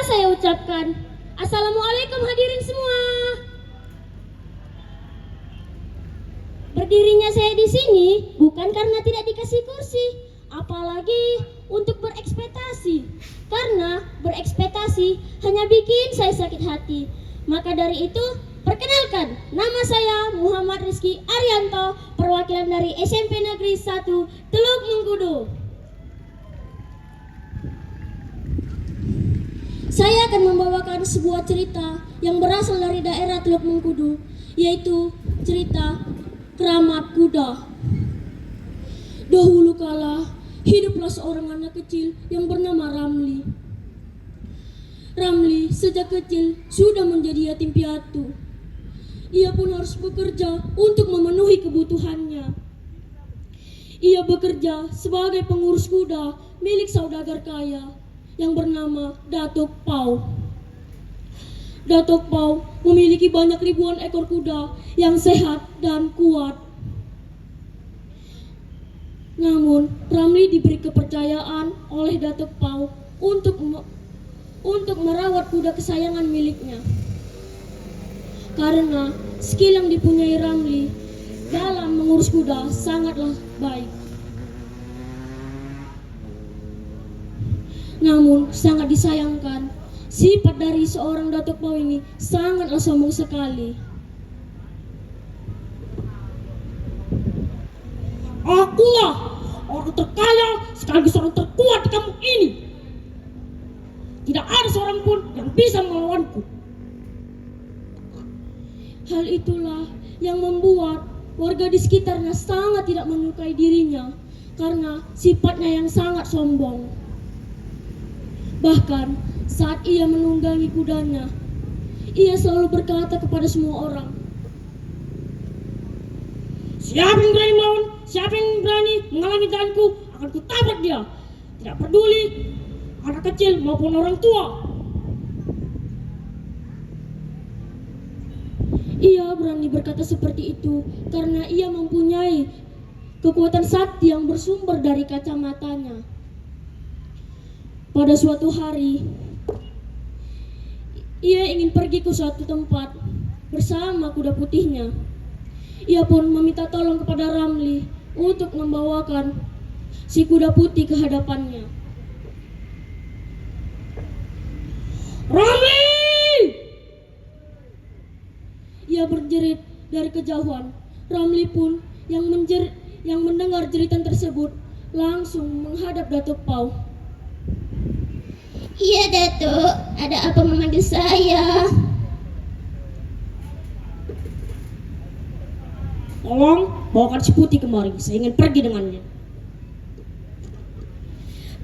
saya ucapkan. Assalamualaikum hadirin semua. Berdirinya saya di sini bukan karena tidak dikasih kursi, apalagi untuk berekspektasi. Karena berekspektasi hanya bikin saya sakit hati. Maka dari itu, perkenalkan, nama saya Muhammad Rizky Arianto, perwakilan dari SMP Negeri 1 Teluk Mengkudu. Saya akan membawakan sebuah cerita yang berasal dari daerah Teluk Mengkudu, yaitu cerita Keramat Kuda. Dahulu kala, hiduplah seorang anak kecil yang bernama Ramli. Ramli sejak kecil sudah menjadi yatim piatu. Ia pun harus bekerja untuk memenuhi kebutuhannya. Ia bekerja sebagai pengurus kuda milik saudagar kaya yang bernama Datuk Pau. Datuk Pau memiliki banyak ribuan ekor kuda yang sehat dan kuat. Namun, Ramli diberi kepercayaan oleh Datuk Pau untuk merawat kuda kesayangan miliknya. Karena skill yang dipunyai Ramli dalam mengurus kuda sangatlah baik. Namun, sangat disayangkan, sifat dari seorang Datuk Pau ini sangatlah sombong sekali. Akulah orang terkaya sekaligus orang terkuat di kampung ini. Tidak ada seorang pun yang bisa melawanku. Hal itulah yang membuat warga di sekitarnya sangat tidak menyukai dirinya karena sifatnya yang sangat sombong. Bahkan saat ia menunggangi kudanya, ia selalu berkata kepada semua orang, Siapa yang berani melawan, siapa yang berani menghalangi jalanku, akan kutabrak dia. Tidak peduli anak kecil maupun orang tua. Ia berani berkata seperti itu karena ia mempunyai kekuatan sakti yang bersumber dari kacamatanya. Pada suatu hari, ia ingin pergi ke suatu tempat bersama kuda putihnya. Ia pun meminta tolong kepada Ramli untuk membawakan si kuda putih ke hadapannya. Ramli! Ia berjerit dari kejauhan. Ramli pun yang mendengar jeritan tersebut langsung menghadap Datuk Pau. Iya Datuk, ada apa memanggil saya? Tolong bawakan si putih kemari, saya ingin pergi dengannya.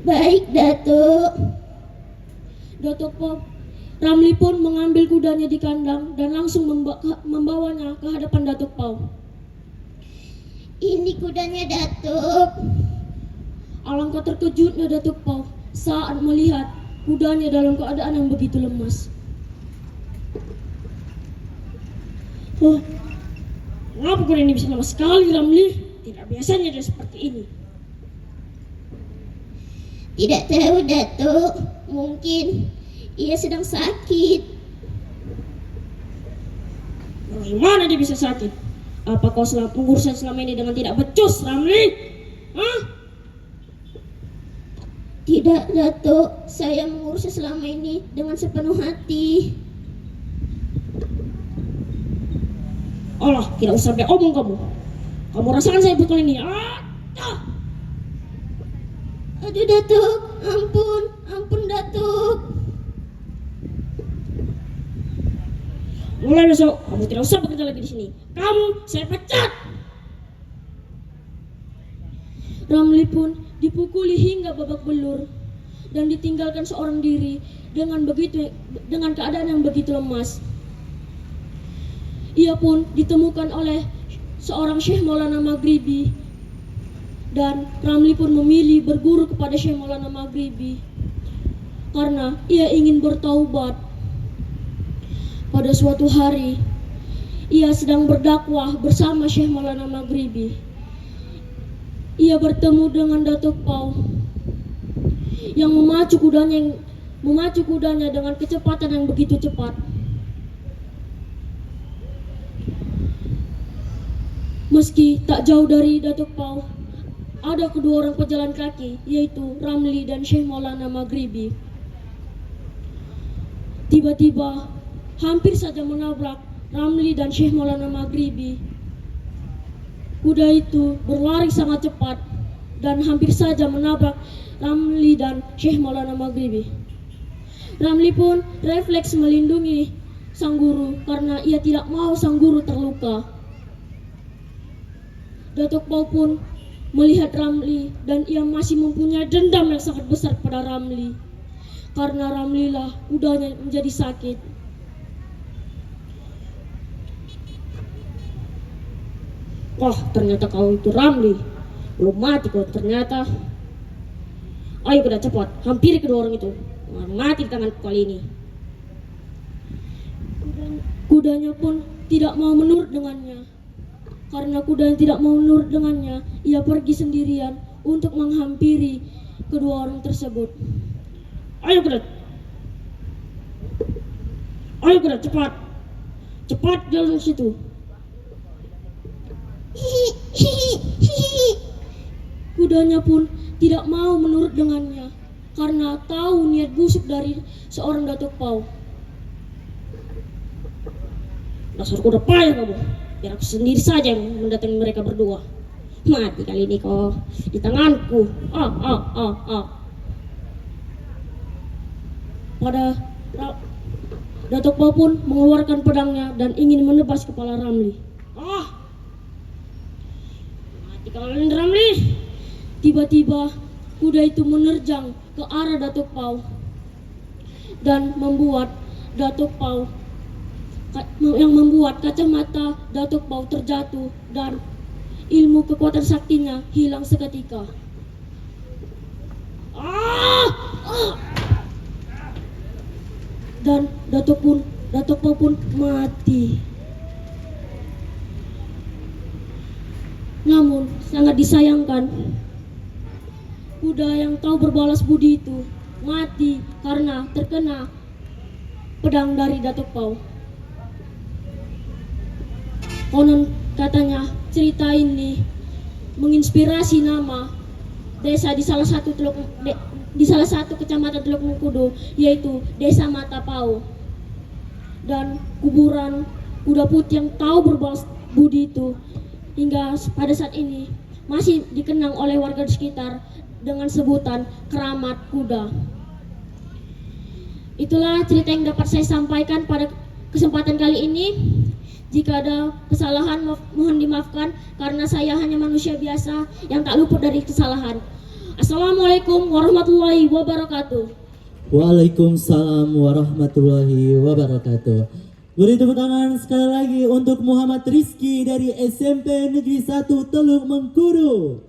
Baik Datuk. Datuk Pau, Ramli pun mengambil kudanya di kandang dan langsung membawanya ke hadapan Datuk Pau. Ini kudanya Datuk. Alangkah terkejutnya Datuk Pau saat melihat kudanya dalam keadaan yang begitu lemas. Oh, kenapa kuda ini bisa lemas sekali, Ramli? Tidak biasanya dia seperti ini. Tidak tahu Datuk, mungkin ia sedang sakit. Bagaimana dia bisa sakit? Apa kau pengurusan selama ini dengan tidak becus, Ramli? Hah? Tidak Datuk, saya mengurusnya selama ini dengan sepenuh hati. Allah, tidak usah sampai omong kamu. Kamu rasakan saya pukul ini. Aduh Datuk, ampun Datuk. Mulai besok, kamu tidak usah bekerja lagi di sini. Kamu, saya pecat. Ramli pun dipukuli hingga babak belur dan ditinggalkan seorang diri dengan keadaan yang begitu lemas. Ia pun ditemukan oleh seorang Syekh Maulana Maghribi dan Ramli pun memilih berguru kepada Syekh Maulana Maghribi karena ia ingin bertaubat. Pada suatu hari, ia sedang berdakwah bersama Syekh Maulana Maghribi. Ia bertemu dengan Datuk Pau yang memacu kudanya memacu kudanya dengan kecepatan yang begitu cepat. Meski tak jauh dari Datuk Pau, ada kedua orang pejalan kaki, yaitu Ramli dan Syekh Maulana Maghribi. Tiba-tiba, hampir saja menabrak Ramli dan Syekh Maulana Maghribi. Kuda itu berlari sangat cepat dan hampir saja menabrak Ramli dan Syekh Maulana Maghribi. Ramli pun refleks melindungi sang guru karena ia tidak mau sang guru terluka. Datuk Pau pun melihat Ramli dan ia masih mempunyai dendam yang sangat besar pada Ramli. Karena Ramli lah kudanya menjadi sakit. Wah, ternyata kau itu Ramli. Belum mati kau ternyata. Ayo kuda cepat, hampiri kedua orang itu. Mati di tangan kali ini. Kudanya pun tidak mau menurut dengannya. Karena kudanya tidak mau menurut dengannya, ia pergi sendirian untuk menghampiri kedua orang tersebut. Ayo kuda cepat. Cepat jalan ke situ. Kudanya pun tidak mau menurut dengannya karena tahu niat busuk dari seorang Datuk Pau. Dasar kuda payah kamu. Biar aku sendiri saja yang mendatangi mereka berdua. Mati kali ini kau di tanganku. Datuk Pau pun mengeluarkan pedangnya dan ingin menebas kepala Ramli. Mati kalian Ramli. Tiba-tiba kuda itu menerjang ke arah Datuk Pau dan membuat kacamata Datuk Pau terjatuh dan ilmu kekuatan saktinya hilang seketika. Dan Datuk Pau pun mati. Namun sangat disayangkan, kuda yang tahu berbalas budi itu mati karena terkena pedang dari Datuk Pau. Konon katanya cerita ini menginspirasi nama desa di salah satu kecamatan Teluk Mengkudu, yaitu Desa Mata Pau. Dan kuburan kuda putih yang tahu berbalas budi itu hingga pada saat ini masih dikenang oleh warga di sekitar dengan sebutan Keramat Kuda. Itulah cerita yang dapat saya sampaikan pada kesempatan kali ini. Jika ada kesalahan mohon dimaafkan karena saya hanya manusia biasa yang tak luput dari kesalahan. Assalamualaikum warahmatullahi wabarakatuh. Waalaikumsalam warahmatullahi wabarakatuh. Beri tepuk tangan sekali lagi untuk Muhammad Rizky dari SMP Negeri 1 Teluk Mengkudu.